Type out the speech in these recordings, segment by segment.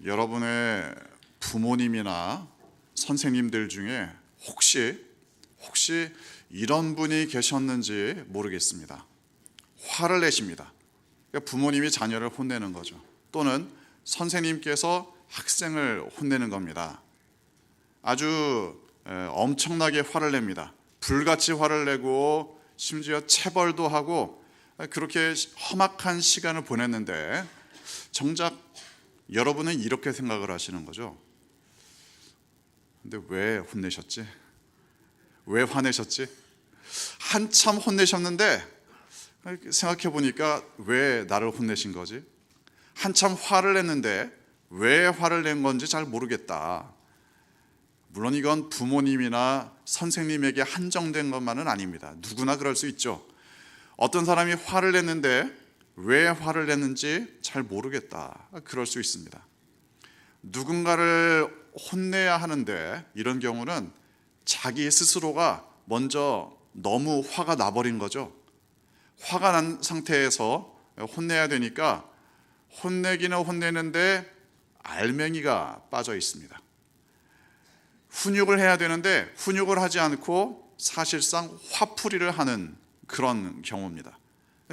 여러분의 부모님이나 선생님들 중에 혹시 이런 분이 계셨는지 모르겠습니다. 화를 내십니다. 그러니까 부모님이 자녀를 혼내는 거죠. 또는 선생님께서 학생을 혼내는 겁니다. 아주 엄청나게 화를 냅니다. 불같이 화를 내고 심지어 체벌도 하고 그렇게 험악한 시간을 보냈는데 정작 여러분은 이렇게 생각을 하시는 거죠. 근데 왜 혼내셨지? 왜 화내셨지? 한참 혼내셨는데 생각해 보니까 왜 나를 혼내신 거지? 한참 화를 냈는데 왜 화를 낸 건지 잘 모르겠다. 물론 이건 부모님이나 선생님에게 한정된 것만은 아닙니다. 누구나 그럴 수 있죠. 어떤 사람이 화를 냈는데 왜 화를 냈는지 잘 모르겠다. 그럴 수 있습니다. 누군가를 혼내야 하는데 이런 경우는 자기 스스로가 먼저 너무 화가 나버린 거죠. 화가 난 상태에서 혼내야 되니까 혼내기는 혼내는데 알맹이가 빠져 있습니다. 훈육을 해야 되는데 훈육을 하지 않고 사실상 화풀이를 하는 그런 경우입니다.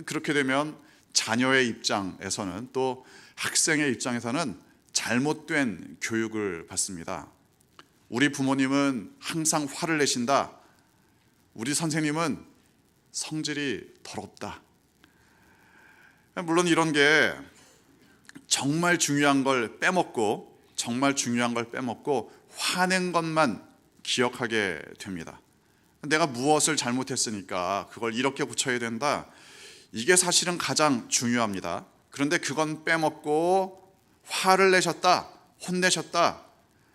그렇게 되면 자녀의 입장에서는 또 학생의 입장에서는 잘못된 교육을 받습니다. 우리 부모님은 항상 화를 내신다. 우리 선생님은 성질이 더럽다. 물론 이런 게 정말 중요한 걸 빼먹고 화낸 것만 기억하게 됩니다. 내가 무엇을 잘못했으니까 그걸 이렇게 고쳐야 된다. 이게 사실은 가장 중요합니다. 그런데 그건 빼먹고 화를 내셨다, 혼내셨다,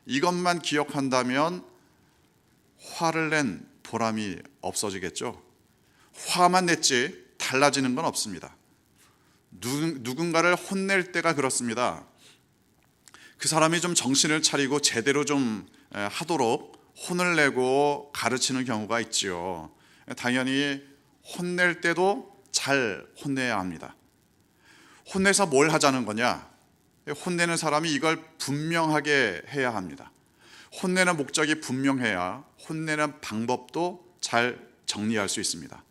이것만 기억한다면 화를 낸 보람이 없어지겠죠. 화만 냈지 달라지는 건 없습니다. 누군가를 혼낼 때가 그렇습니다. 그 사람이 좀 정신을 차리고 제대로 좀 하도록 혼을 내고 가르치는 경우가 있지요. 당연히 혼낼 때도 잘 혼내야 합니다. 혼내서 뭘 하자는 거냐? 혼내는 사람이 이걸 분명하게 해야 합니다. 혼내는 목적이 분명해야 혼내는 방법도 잘 정리할 수 있습니다.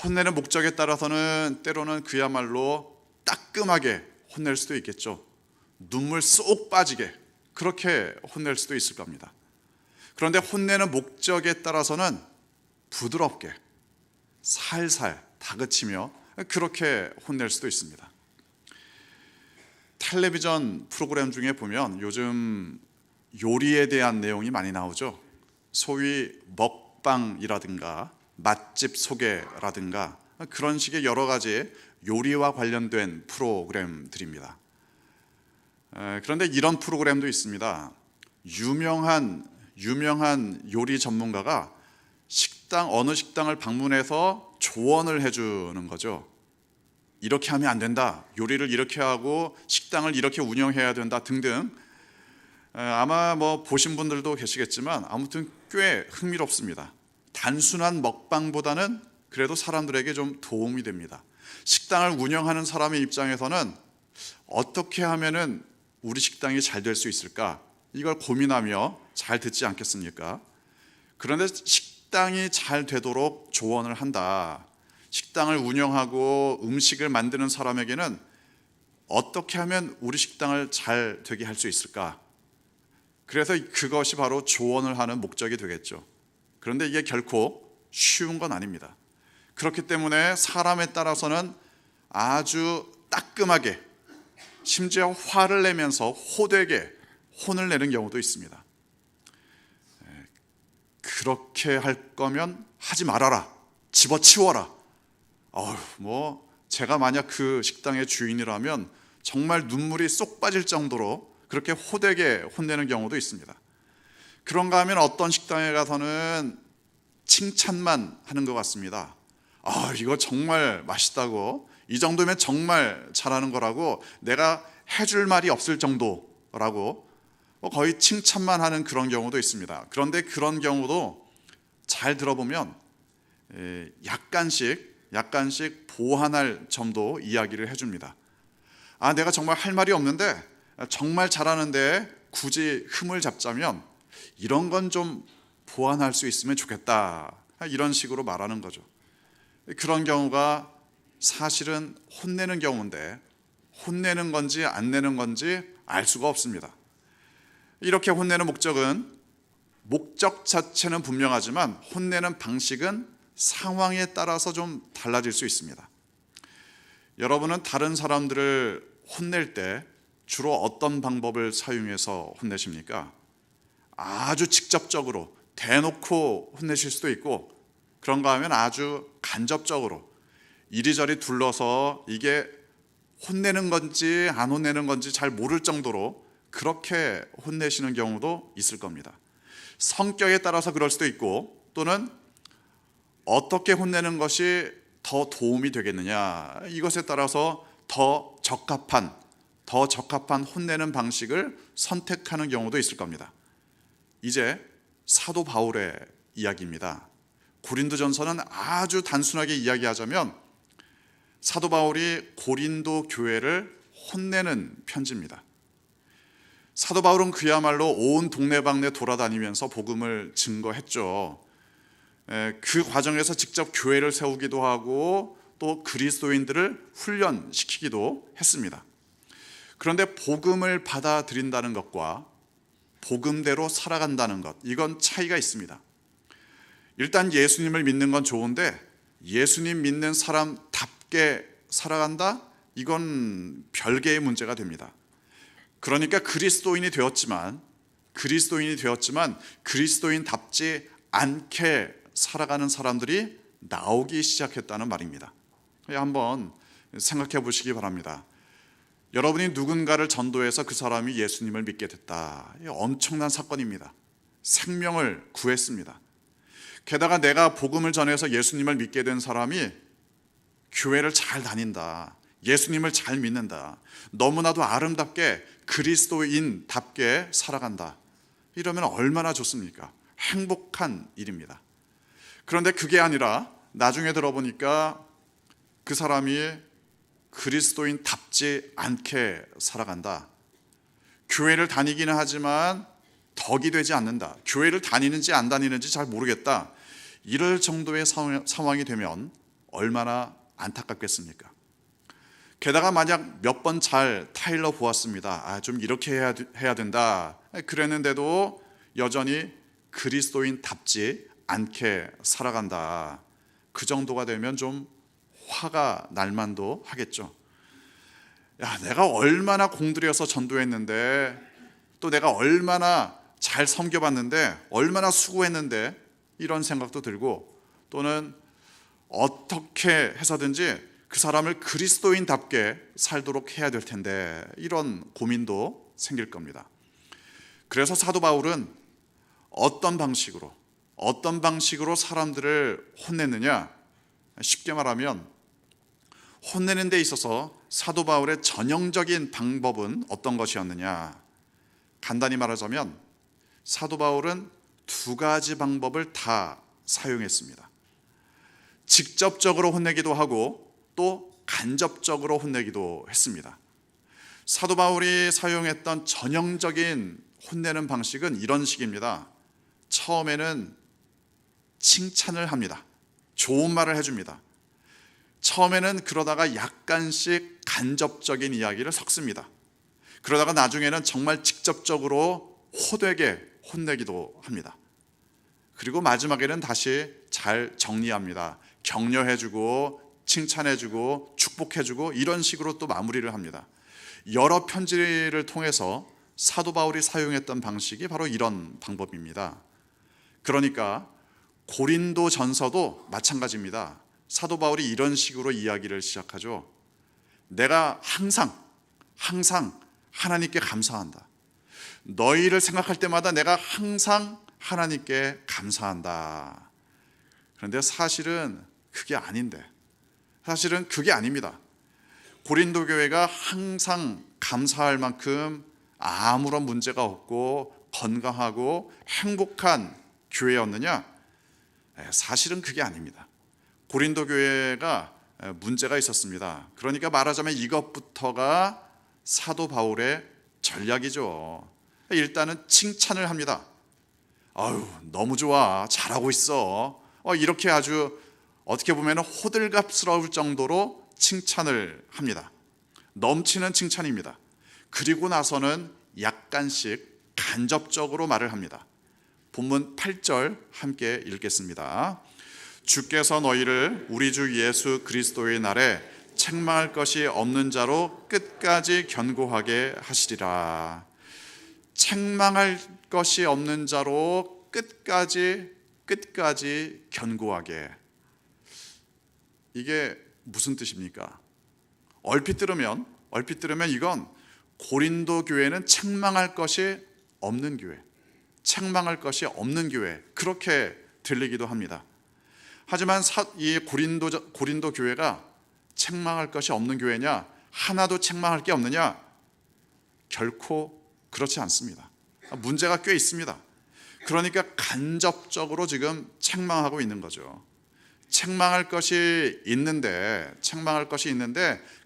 혼내는 목적에 따라서는 때로는 그야말로 따끔하게 혼낼 수도 있겠죠. 눈물 쏙 빠지게 그렇게 혼낼 수도 있을 겁니다. 그런데 혼내는 목적에 따라서는 부드럽게 살살 다그치며 그렇게 혼낼 수도 있습니다. 텔레비전 프로그램 중에 보면 요즘 요리에 대한 내용이 많이 나오죠. 소위 먹방이라든가 맛집 소개라든가 그런 식의 여러 가지 요리와 관련된 프로그램들입니다. 그런데 이런 프로그램도 있습니다. 유명한 요리 전문가가 어느 식당을 방문해서 조언을 해주는 거죠. 이렇게 하면 안 된다. 요리를 이렇게 하고 식당을 이렇게 운영해야 된다 등등. 아마 보신 분들도 계시겠지만 아무튼 꽤 흥미롭습니다. 단순한 먹방보다는 그래도 사람들에게 좀 도움이 됩니다. 식당을 운영하는 사람의 입장에서는 어떻게 하면은 우리 식당이 잘 될 수 있을까? 이걸 고민하며 잘 듣지 않겠습니까? 그런데 식당이 잘 되도록 조언을 한다. 식당을 운영하고 음식을 만드는 사람에게는 어떻게 하면 우리 식당을 잘 되게 할 수 있을까? 그래서 그것이 바로 조언을 하는 목적이 되겠죠. 그런데 이게 결코 쉬운 건 아닙니다. 그렇기 때문에 사람에 따라서는 아주 따끔하게 심지어 화를 내면서 호되게 혼을 내는 경우도 있습니다. 그렇게 할 거면 하지 말아라. 집어치워라. 제가 만약 그 식당의 주인이라면 정말 눈물이 쏙 빠질 정도로 그렇게 호되게 혼내는 경우도 있습니다. 그런가 하면 어떤 식당에 가서는 칭찬만 하는 것 같습니다. 이거 정말 맛있다고, 이 정도면 정말 잘하는 거라고, 내가 해줄 말이 없을 정도라고 거의 칭찬만 하는 그런 경우도 있습니다. 그런데 그런 경우도 잘 들어보면 약간씩 보완할 점도 이야기를 해줍니다. 내가 정말 할 말이 없는데 정말 잘하는데 굳이 흠을 잡자면 이런 건 좀 보완할 수 있으면 좋겠다, 이런 식으로 말하는 거죠. 그런 경우가 사실은 혼내는 경우인데 혼내는 건지 안 내는 건지 알 수가 없습니다. 이렇게 혼내는 목적 자체는 분명하지만 혼내는 방식은 상황에 따라서 좀 달라질 수 있습니다. 여러분은 다른 사람들을 혼낼 때 주로 어떤 방법을 사용해서 혼내십니까? 아주 직접적으로 대놓고 혼내실 수도 있고, 그런가 하면 아주 간접적으로 이리저리 둘러서 이게 혼내는 건지 안 혼내는 건지 잘 모를 정도로 그렇게 혼내시는 경우도 있을 겁니다. 성격에 따라서 그럴 수도 있고, 또는 어떻게 혼내는 것이 더 도움이 되겠느냐, 이것에 따라서 더 적합한 혼내는 방식을 선택하는 경우도 있을 겁니다. 이제 사도 바울의 이야기입니다. 고린도전서는 아주 단순하게 이야기하자면 사도 바울이 고린도 교회를 혼내는 편지입니다. 사도 바울은 그야말로 온 동네방네 돌아다니면서 복음을 증거했죠. 그 과정에서 직접 교회를 세우기도 하고 또 그리스도인들을 훈련시키기도 했습니다. 그런데 복음을 받아들인다는 것과 복음대로 살아간다는 것, 이건 차이가 있습니다. 일단 예수님을 믿는 건 좋은데 예수님 믿는 사람답게 살아간다? 이건 별개의 문제가 됩니다. 그러니까 그리스도인이 되었지만 그리스도인답지 않게 살아가는 사람들이 나오기 시작했다는 말입니다. 한번 생각해 보시기 바랍니다. 여러분이 누군가를 전도해서 그 사람이 예수님을 믿게 됐다. 엄청난 사건입니다. 생명을 구했습니다. 게다가 내가 복음을 전해서 예수님을 믿게 된 사람이 교회를 잘 다닌다, 예수님을 잘 믿는다, 너무나도 아름답게 그리스도인답게 살아간다. 이러면 얼마나 좋습니까? 행복한 일입니다. 그런데 그게 아니라 나중에 들어보니까 그 사람이 그리스도인답지 않게 살아간다. 교회를 다니기는 하지만 덕이 되지 않는다. 교회를 다니는지 안 다니는지 잘 모르겠다. 이럴 정도의 상황이 되면 얼마나 안타깝겠습니까? 게다가 만약 몇 번 잘 타일러 보았습니다. 좀 이렇게 해야 된다. 그랬는데도 여전히 그리스도인답지 않게 살아간다. 그 정도가 되면 좀 화가 날 만도 하겠죠. 내가 얼마나 공들여서 전도했는데, 또 내가 얼마나 잘 섬겨봤는데, 얼마나 수고했는데, 이런 생각도 들고, 또는 어떻게 해서든지 그 사람을 그리스도인답게 살도록 해야 될 텐데, 이런 고민도 생길 겁니다. 그래서 사도 바울은 어떤 방식으로 사람들을 혼냈느냐? 쉽게 말하면 혼내는 데 있어서 사도 바울의 전형적인 방법은 어떤 것이었느냐? 간단히 말하자면 사도 바울은 두 가지 방법을 다 사용했습니다. 직접적으로 혼내기도 하고 또 간접적으로 혼내기도 했습니다. 사도 바울이 사용했던 전형적인 혼내는 방식은 이런 식입니다. 처음에는 칭찬을 합니다. 좋은 말을 해줍니다. 처음에는 그러다가 약간씩 간접적인 이야기를 섞습니다. 그러다가 나중에는 정말 직접적으로 호되게 혼내기도 합니다. 그리고 마지막에는 다시 잘 정리합니다. 격려해주고 칭찬해주고 축복해주고 이런 식으로 또 마무리를 합니다. 여러 편지를 통해서 사도 바울이 사용했던 방식이 바로 이런 방법입니다. 그러니까 고린도 전서도 마찬가지입니다. 사도 바울이 이런 식으로 이야기를 시작하죠. 내가 항상 하나님께 감사한다. 너희를 생각할 때마다 내가 항상 하나님께 감사한다. 그런데 사실은 그게 아닙니다. 고린도 교회가 항상 감사할 만큼 아무런 문제가 없고 건강하고 행복한 교회였느냐? 사실은 그게 아닙니다. 고린도 교회가 문제가 있었습니다. 그러니까 말하자면 이것부터가 사도 바울의 전략이죠. 일단은 칭찬을 합니다. 아유, 너무 좋아, 잘하고 있어. 이렇게 아주 어떻게 보면 호들갑스러울 정도로 칭찬을 합니다. 넘치는 칭찬입니다. 그리고 나서는 약간씩 간접적으로 말을 합니다. 본문 8절 함께 읽겠습니다. 주께서 너희를 우리 주 예수 그리스도의 날에 책망할 것이 없는 자로 끝까지 견고하게 하시리라. 책망할 것이 없는 자로 끝까지 견고하게. 이게 무슨 뜻입니까? 얼핏 들으면 이건 고린도 교회는 책망할 것이 없는 교회, 책망할 것이 없는 교회, 그렇게 들리기도 합니다. 하지만 이 고린도 교회가 책망할 것이 없는 교회냐, 하나도 책망할 게 없느냐? 결코 그렇지 않습니다. 문제가 꽤 있습니다. 그러니까 간접적으로 지금 책망하고 있는 거죠. 책망할 것이 있는데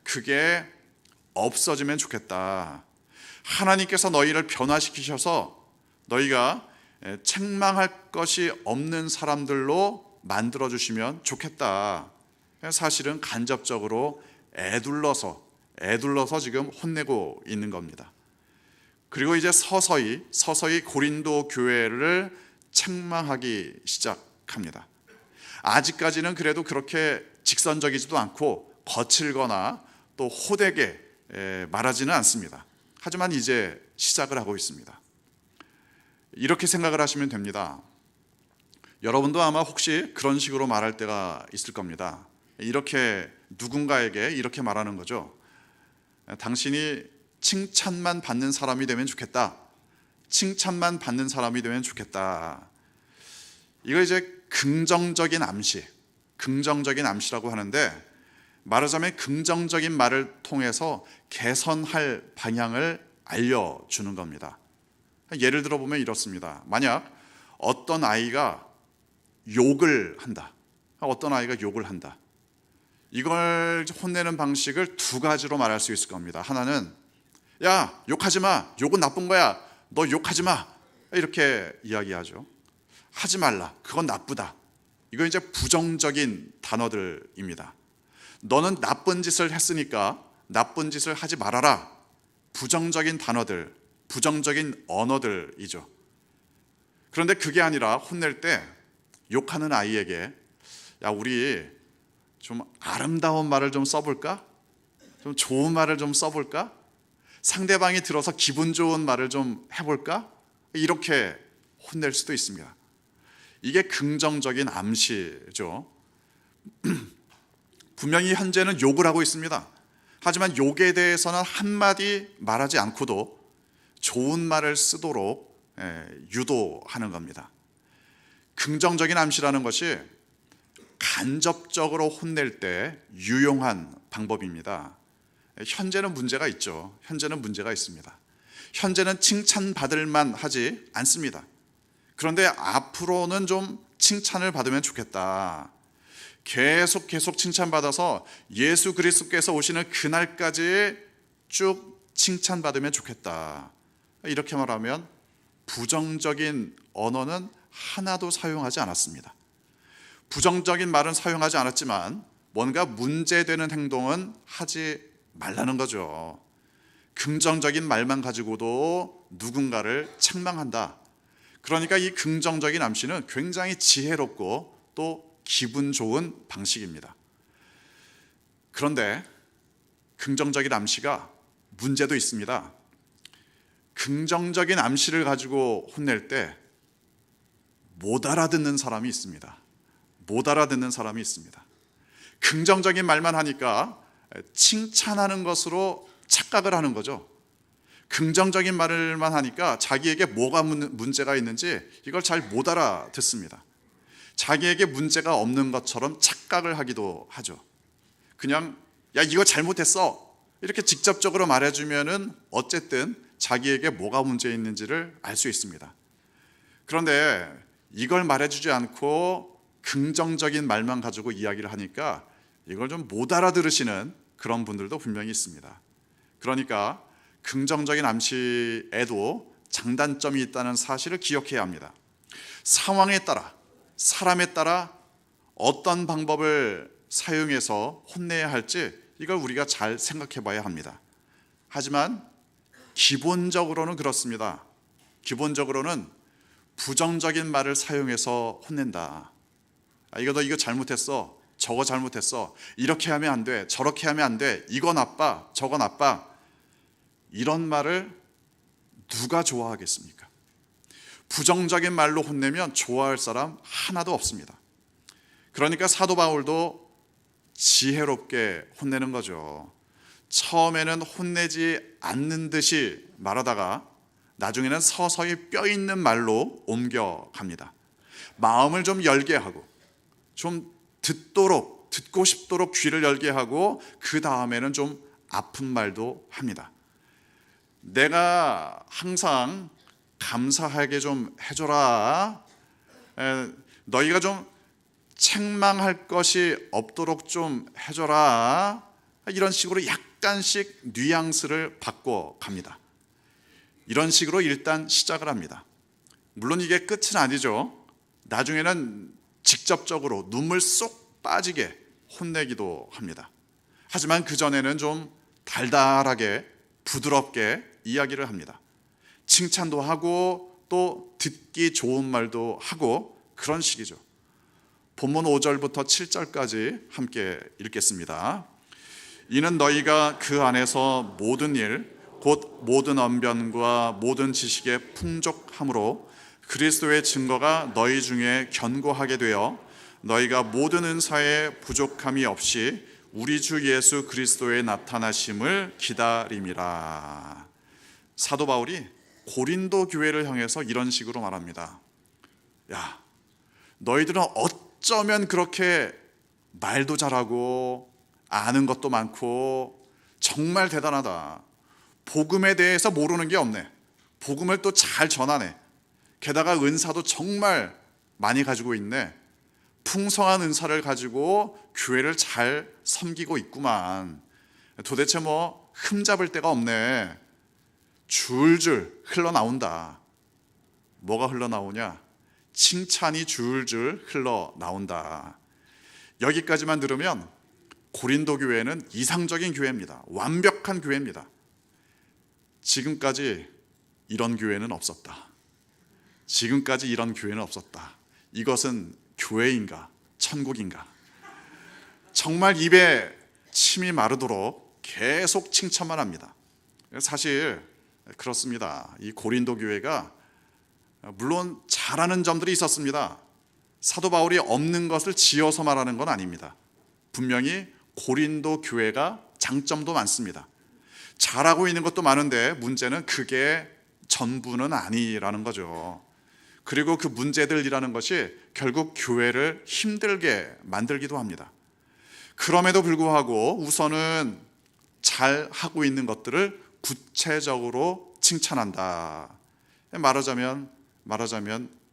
그게 없어지면 좋겠다. 하나님께서 너희를 변화시키셔서 너희가 책망할 것이 없는 사람들로 만들어주시면 좋겠다. 사실은 간접적으로 애둘러서 지금 혼내고 있는 겁니다. 그리고 이제 서서히 고린도 교회를 책망하기 시작합니다. 아직까지는 그래도 그렇게 직선적이지도 않고 거칠거나 또 호되게 말하지는 않습니다. 하지만 이제 시작을 하고 있습니다. 이렇게 생각을 하시면 됩니다. 여러분도 아마 혹시 그런 식으로 말할 때가 있을 겁니다. 이렇게 누군가에게 이렇게 말하는 거죠. 당신이 칭찬만 받는 사람이 되면 좋겠다. 칭찬만 받는 사람이 되면 좋겠다. 이거 이제 긍정적인 암시라고 하는데, 말하자면 긍정적인 말을 통해서 개선할 방향을 알려주는 겁니다. 예를 들어 보면 이렇습니다. 만약 어떤 아이가 욕을 한다. 이걸 혼내는 방식을 두 가지로 말할 수 있을 겁니다. 하나는, 야, 욕하지 마. 욕은 나쁜 거야. 너 욕하지 마. 이렇게 이야기하죠. 하지 말라. 그건 나쁘다. 이건 이제 부정적인 단어들입니다. 너는 나쁜 짓을 했으니까 나쁜 짓을 하지 말아라. 부정적인 단어들, 부정적인 언어들이죠. 그런데 그게 아니라 혼낼 때 욕하는 아이에게, 야, 우리 좀 아름다운 말을 좀 써볼까? 좀 좋은 말을 좀 써볼까? 상대방이 들어서 기분 좋은 말을 좀 해볼까? 이렇게 혼낼 수도 있습니다. 이게 긍정적인 암시죠. 분명히 현재는 욕을 하고 있습니다. 하지만 욕에 대해서는 한마디 말하지 않고도 좋은 말을 쓰도록 유도하는 겁니다. 긍정적인 암시라는 것이 간접적으로 혼낼 때 유용한 방법입니다. 현재는 문제가 있죠. 현재는 문제가 있습니다. 현재는 칭찬받을 만하지 않습니다. 그런데 앞으로는 좀 칭찬을 받으면 좋겠다. 계속 칭찬받아서 예수 그리스도께서 오시는 그날까지 쭉 칭찬받으면 좋겠다. 이렇게 말하면 부정적인 언어는 하나도 사용하지 않았습니다. 부정적인 말은 사용하지 않았지만 뭔가 문제되는 행동은 하지 말라는 거죠. 긍정적인 말만 가지고도 누군가를 책망한다. 그러니까 이 긍정적인 암시는 굉장히 지혜롭고 또 기분 좋은 방식입니다. 그런데 긍정적인 암시가 문제도 있습니다. 긍정적인 암시를 가지고 혼낼 때 못 알아듣는 사람이 있습니다. 긍정적인 말만 하니까 칭찬하는 것으로 착각을 하는 거죠. 긍정적인 말만 하니까 자기에게 뭐가 문제가 있는지 이걸 잘 못 알아듣습니다. 자기에게 문제가 없는 것처럼 착각을 하기도 하죠. 그냥 야, 이거 잘못했어 이렇게 직접적으로 말해주면은 어쨌든 자기에게 뭐가 문제 있는지를 알 수 있습니다. 그런데 이걸 말해주지 않고 긍정적인 말만 가지고 이야기를 하니까 이걸 좀 못 알아들으시는 그런 분들도 분명히 있습니다. 그러니까 긍정적인 암시에도 장단점이 있다는 사실을 기억해야 합니다. 상황에 따라, 사람에 따라 어떤 방법을 사용해서 혼내야 할지 이걸 우리가 잘 생각해 봐야 합니다. 하지만 기본적으로는 그렇습니다. 기본적으로는 부정적인 말을 사용해서 혼낸다. 이거 잘못했어. 저거 잘못했어. 이렇게 하면 안 돼. 저렇게 하면 안 돼. 이거 나빠. 저거 나빠. 이런 말을 누가 좋아하겠습니까? 부정적인 말로 혼내면 좋아할 사람 하나도 없습니다. 그러니까 사도 바울도 지혜롭게 혼내는 거죠. 처음에는 혼내지 않는 듯이 말하다가 나중에는 서서히 뼈 있는 말로 옮겨갑니다. 마음을 좀 열게 하고 좀 듣고 싶도록 귀를 열게 하고 그 다음에는 좀 아픈 말도 합니다. 내가 항상 감사하게 좀 해줘라. 너희가 좀 책망할 것이 없도록 좀 해줘라. 이런 식으로 약간씩 뉘앙스를 바꿔갑니다. 이런 식으로 일단 시작을 합니다. 물론 이게 끝은 아니죠. 나중에는 직접적으로 눈물 쏙 빠지게 혼내기도 합니다. 하지만 그전에는 좀 달달하게 부드럽게 이야기를 합니다. 칭찬도 하고 또 듣기 좋은 말도 하고 그런 식이죠. 본문 5절부터 7절까지 함께 읽겠습니다. 이는 너희가 그 안에서 모든 일 곧 모든 언변과 모든 지식의 풍족함으로 그리스도의 증거가 너희 중에 견고하게 되어 너희가 모든 은사에 부족함이 없이 우리 주 예수 그리스도의 나타나심을 기다림이라. 사도 바울이 고린도 교회를 향해서 이런 식으로 말합니다. 야, 너희들은 어쩌면 그렇게 말도 잘하고 아는 것도 많고 정말 대단하다. 복음에 대해서 모르는 게 없네. 복음을 또 잘 전하네. 게다가 은사도 정말 많이 가지고 있네. 풍성한 은사를 가지고 교회를 잘 섬기고 있구만. 도대체 뭐 흠잡을 데가 없네. 줄줄 흘러나온다. 뭐가 흘러나오냐? 칭찬이 줄줄 흘러나온다. 여기까지만 들으면 고린도 교회는 이상적인 교회입니다. 완벽한 교회입니다. 지금까지 이런 교회는 없었다. 지금까지 이런 교회는 없었다. 이것은 교회인가 천국인가? 정말 입에 침이 마르도록 계속 칭찬만 합니다. 사실 그렇습니다. 이 고린도 교회가 물론 잘하는 점들이 있었습니다. 사도 바울이 없는 것을 지어서 말하는 건 아닙니다. 분명히 고린도 교회가 장점도 많습니다. 잘하고 있는 것도 많은데 문제는 그게 전부는 아니라는 거죠. 그리고 그 문제들이라는 것이 결국 교회를 힘들게 만들기도 합니다. 그럼에도 불구하고 우선은 잘하고 있는 것들을 구체적으로 칭찬한다. 말하자면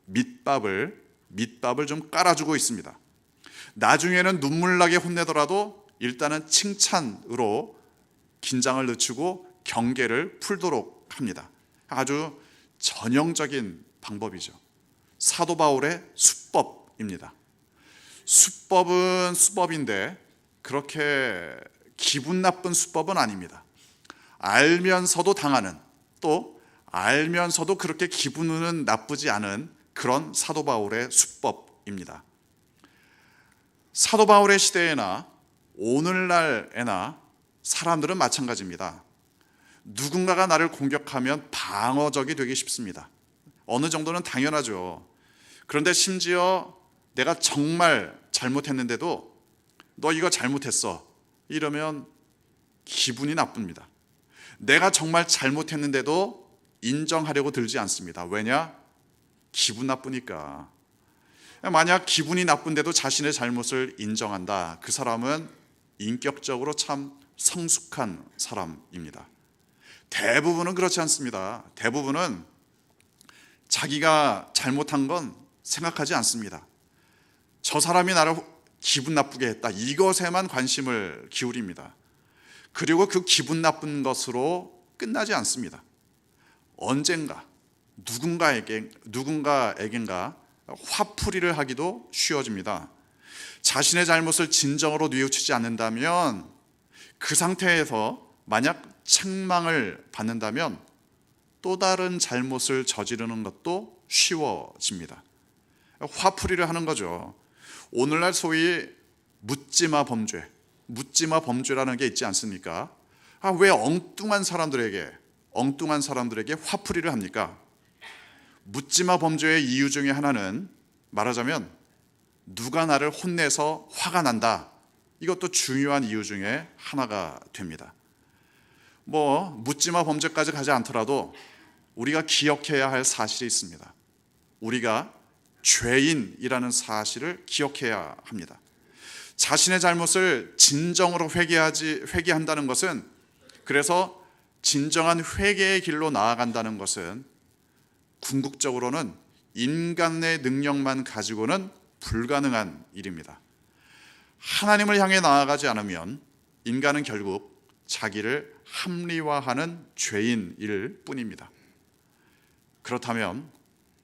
밑밥을 좀 깔아주고 있습니다. 나중에는 눈물 나게 혼내더라도 일단은 칭찬으로 긴장을 늦추고 경계를 풀도록 합니다. 아주 전형적인 방법이죠. 사도 바울의 수법입니다. 수법은 수법인데 그렇게 기분 나쁜 수법은 아닙니다. 알면서도 당하는, 또 알면서도 그렇게 기분은 나쁘지 않은 그런 사도 바울의 수법입니다. 사도 바울의 시대에나 오늘날에나 사람들은 마찬가지입니다. 누군가가 나를 공격하면 방어적이 되기 쉽습니다. 어느 정도는 당연하죠. 그런데 심지어 내가 정말 잘못했는데도 너 이거 잘못했어 이러면 기분이 나쁩니다. 내가 정말 잘못했는데도 인정하려고 들지 않습니다. 왜냐? 기분 나쁘니까. 만약 기분이 나쁜데도 자신의 잘못을 인정한다. 그 사람은 인격적으로 참 성숙한 사람입니다. 대부분은 그렇지 않습니다. 대부분은 자기가 잘못한 건 생각하지 않습니다. 저 사람이 나를 기분 나쁘게 했다. 이것에만 관심을 기울입니다. 그리고 그 기분 나쁜 것으로 끝나지 않습니다. 언젠가 누군가에겐가 화풀이를 하기도 쉬워집니다. 자신의 잘못을 진정으로 뉘우치지 않는다면, 그 상태에서 만약 책망을 받는다면 또 다른 잘못을 저지르는 것도 쉬워집니다. 화풀이를 하는 거죠. 오늘날 소위 묻지마 범죄라는 게 있지 않습니까? 왜 엉뚱한 사람들에게 화풀이를 합니까? 묻지마 범죄의 이유 중에 하나는 말하자면 누가 나를 혼내서 화가 난다. 이것도 중요한 이유 중에 하나가 됩니다. 묻지마 범죄까지 가지 않더라도 우리가 기억해야 할 사실이 있습니다. 우리가 죄인이라는 사실을 기억해야 합니다. 자신의 잘못을 진정으로 회개한다는 것은, 그래서 진정한 회개의 길로 나아간다는 것은 궁극적으로는 인간의 능력만 가지고는 불가능한 일입니다. 하나님을 향해 나아가지 않으면 인간은 결국 자기를 합리화하는 죄인일 뿐입니다. 그렇다면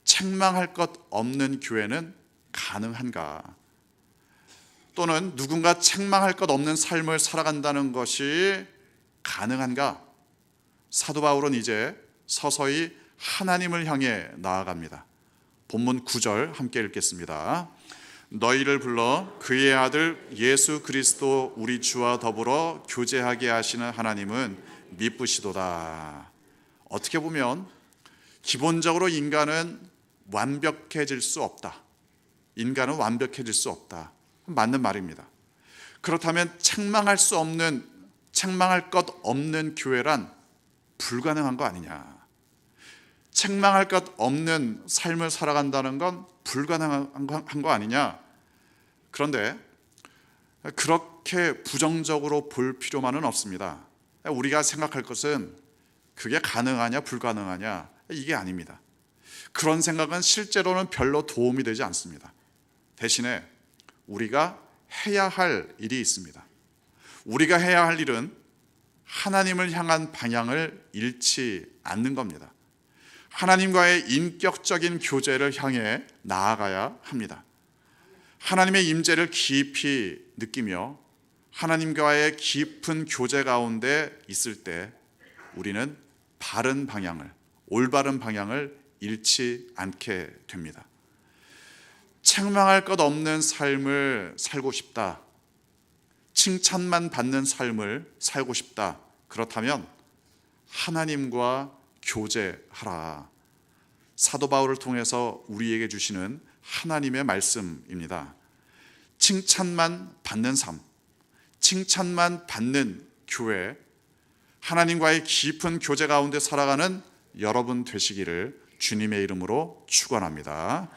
책망할 것 없는 교회는 가능한가? 또는 누군가 책망할 것 없는 삶을 살아간다는 것이 가능한가? 사도 바울은 이제 서서히 하나님을 향해 나아갑니다. 본문 9절 함께 읽겠습니다. 너희를 불러 그의 아들 예수 그리스도 우리 주와 더불어 교제하게 하시는 하나님은 미쁘시도다. 어떻게 보면 기본적으로 인간은 완벽해질 수 없다. 맞는 말입니다. 그렇다면 책망할 것 없는 교회란 불가능한 거 아니냐? 책망할 것 없는 삶을 살아간다는 건 불가능한 거 아니냐? 그런데 그렇게 부정적으로 볼 필요만은 없습니다. 우리가 생각할 것은 그게 가능하냐 불가능하냐, 이게 아닙니다. 그런 생각은 실제로는 별로 도움이 되지 않습니다. 대신에 우리가 해야 할 일이 있습니다. 우리가 해야 할 일은 하나님을 향한 방향을 잃지 않는 겁니다. 하나님과의 인격적인 교제를 향해 나아가야 합니다. 하나님의 임재를 깊이 느끼며 하나님과의 깊은 교제 가운데 있을 때 우리는 올바른 방향을 잃지 않게 됩니다. 책망할 것 없는 삶을 살고 싶다. 칭찬만 받는 삶을 살고 싶다. 그렇다면 하나님과 교제하라. 사도 바울을 통해서 우리에게 주시는 하나님의 말씀입니다. 칭찬만 받는 삶, 칭찬만 받는 교회, 하나님과의 깊은 교제 가운데 살아가는 여러분 되시기를 주님의 이름으로 축원합니다.